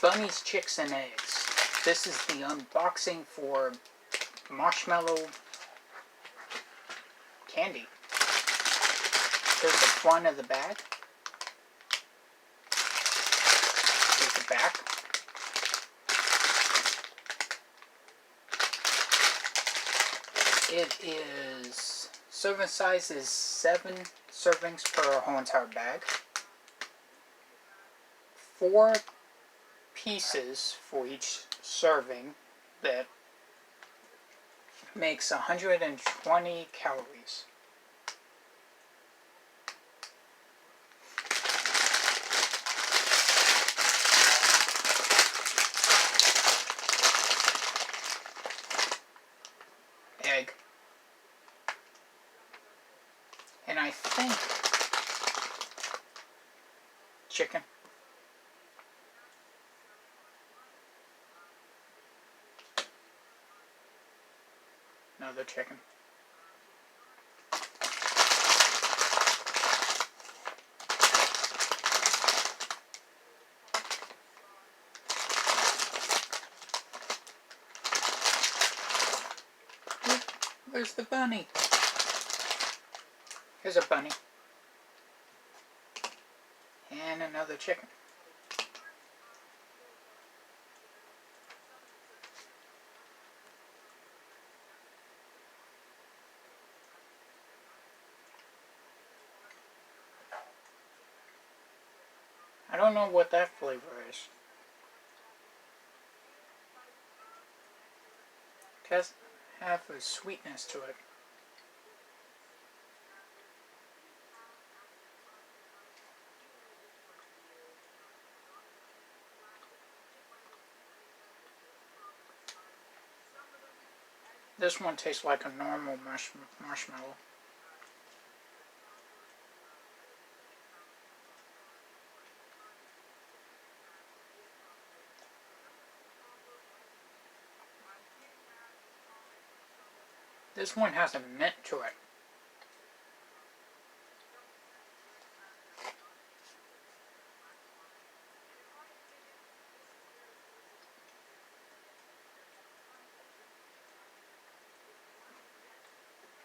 Bunnies, Chicks, and Eggs. This is the unboxing for Marshmallow candy. Here's the front of the bag. Here's the back. It is, serving size is 7 servings per whole entire bag. 4 pieces for each serving. That makes 120 calories. Egg. And I think chicken. Another chicken. Where's the bunny? Here's a bunny. And another chicken. I don't know what that flavor is. It has a sweetness to it. This one tastes like a normal marshmallow. This one has a mint to it.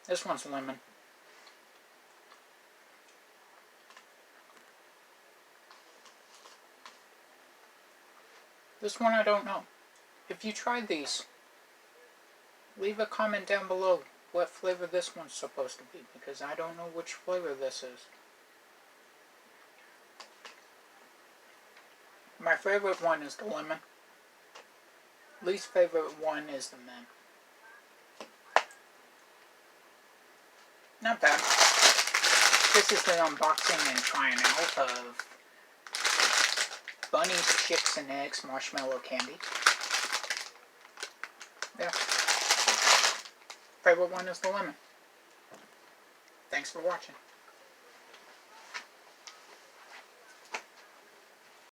This one's lemon. This one I don't know. If you tried these, leave a comment down below what flavor this one's supposed to be, because I don't know which flavor this is. My favorite one is the lemon. Least favorite one is the mint. Not bad. This is the unboxing and trying out of Bunnies, Chicks, and Eggs marshmallow candy. Yeah. Favorite one is the lemon. Thanks for watching.